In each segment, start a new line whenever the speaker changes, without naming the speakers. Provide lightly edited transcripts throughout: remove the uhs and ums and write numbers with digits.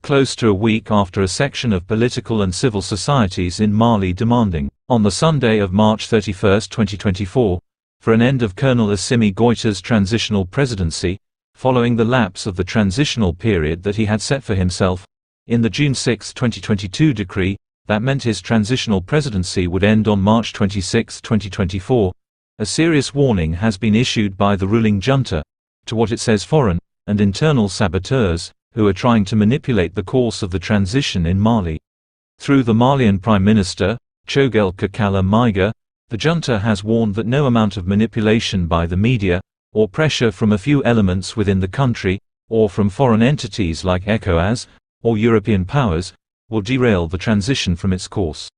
close to a week after a section of political and civil societies in Mali demanding, on the Sunday of March 31, 2024, for an end of Colonel Assimi Goïta's transitional presidency, following the lapse of the transitional period that he had set for himself, in the June 6, 2022 decree, that meant his transitional presidency would end on March 26, 2024, a serious warning has been issued by the ruling junta, to what it says foreign and internal saboteurs, who are trying to manipulate the course of the transition in Mali. Through the Malian Prime Minister, Choguel Kokalla Maiga, the junta has warned that no amount of manipulation by the media, or pressure from a few elements within the country, or from foreign entities like Ecowas, or European powers, will derail the transition from its course.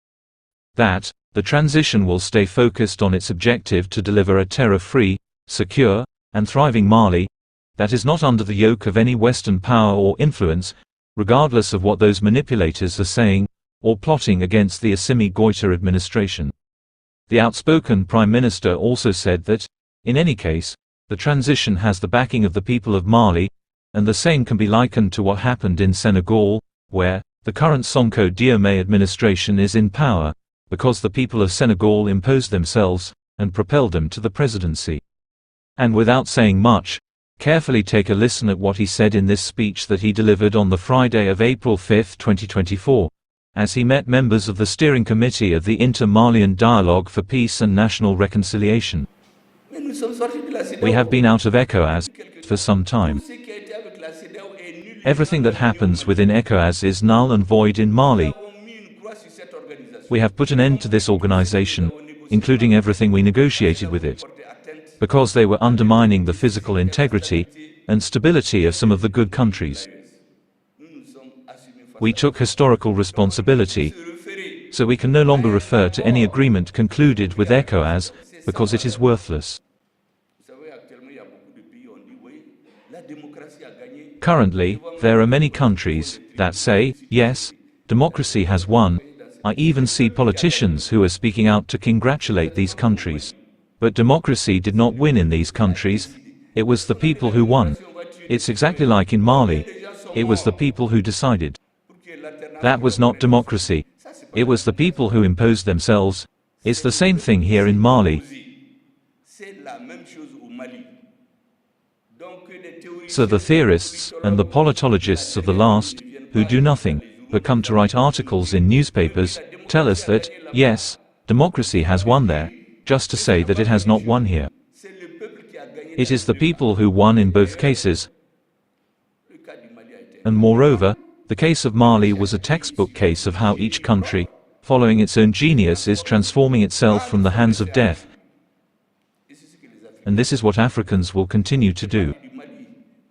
That, the transition will stay focused on its objective to deliver a terror-free, secure, and thriving Mali, that is not under the yoke of any Western power or influence, regardless of what those manipulators are saying, or plotting against the Assimi Goïta administration. The outspoken Prime Minister also said that, in any case, the transition has the backing of the people of Mali, and the same can be likened to what happened in Senegal, where the current Sonko Diomé administration is in power, because the people of Senegal imposed themselves, and propelled them to the presidency. And without saying much, carefully take a listen at what he said in this speech that he delivered on the Friday of April 5, 2024, as he met members of the steering committee of the Inter-Malian Dialogue for Peace and National Reconciliation. We have been out of Ecowas for some time. Everything that happens within Ecowas is null and void in Mali. We have put an end to this organization, including everything we negotiated with it, because they were undermining the physical integrity and stability of some of the good countries. We took historical responsibility, so we can no longer refer to any agreement concluded with Ecowas, because it is worthless. Currently, there are many countries that say, yes, democracy has won. I even see politicians who are speaking out to congratulate these countries. But democracy did not win in these countries. It was the people who won. It's exactly like in Mali. It was the people who decided. That was not democracy. It was the people who imposed themselves. It's the same thing here in Mali. So the theorists and the politologists of the last, who do nothing but come to write articles in newspapers, tell us that, yes, democracy has won there, just to say that it has not won here. It is the people who won in both cases. And moreover, the case of Mali was a textbook case of how each country, following its own genius, is transforming itself from the hands of death. And this is what Africans will continue to do.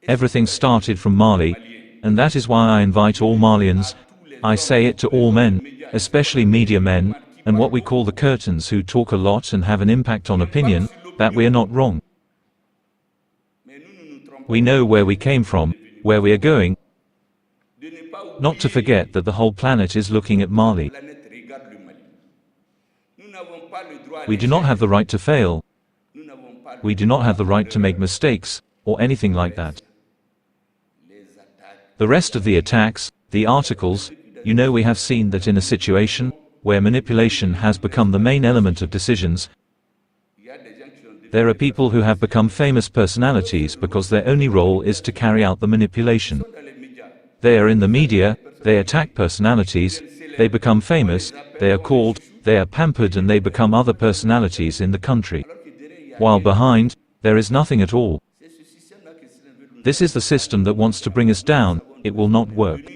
Everything started from Mali, and that is why I invite all Malians, I say it to all men, especially media men, and what we call the curtains who talk a lot and have an impact on opinion, that we are not wrong. We know where we came from, where we are going. Not to forget that the whole planet is looking at Mali. We do not have the right to fail. We do not have the right to make mistakes, or anything like that. The rest of the attacks, the articles, you know, we have seen that in a situation where manipulation has become the main element of decisions, there are people who have become famous personalities because their only role is to carry out the manipulation. They are in the media, they attack personalities, they become famous, they are called, they are pampered, and they become other personalities in the country. While behind, there is nothing at all. This is the system that wants to bring us down. It will not work.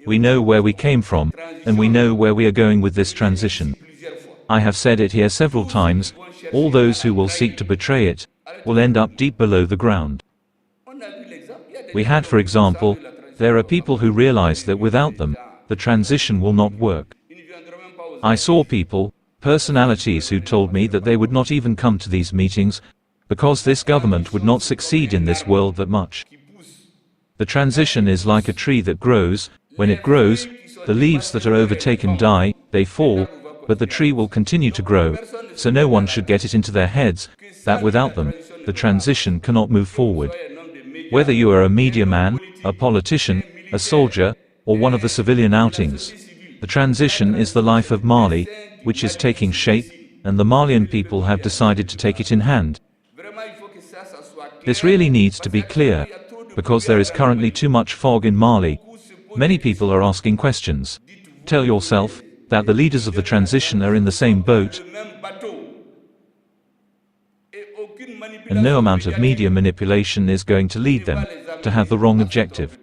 We know where we came from, and we know where we are going with this transition. I have said it here several times, all those who will seek to betray it, will end up deep below the ground. We had, for example, there are people who realize that without them, the transition will not work. I saw people, personalities who told me that they would not even come to these meetings, because this government would not succeed in this world that much. The transition is like a tree that grows. When it grows, the leaves that are overtaken die, they fall, but the tree will continue to grow, so no one should get it into their heads that without them, the transition cannot move forward. Whether you are a media man, a politician, a soldier, or one of the civilian outings. The transition is the life of Mali, which is taking shape, and the Malian people have decided to take it in hand. This really needs to be clear, because there is currently too much fog in Mali. Many people are asking questions. Tell yourself that the leaders of the transition are in the same boat, and no amount of media manipulation is going to lead them to have the wrong objective.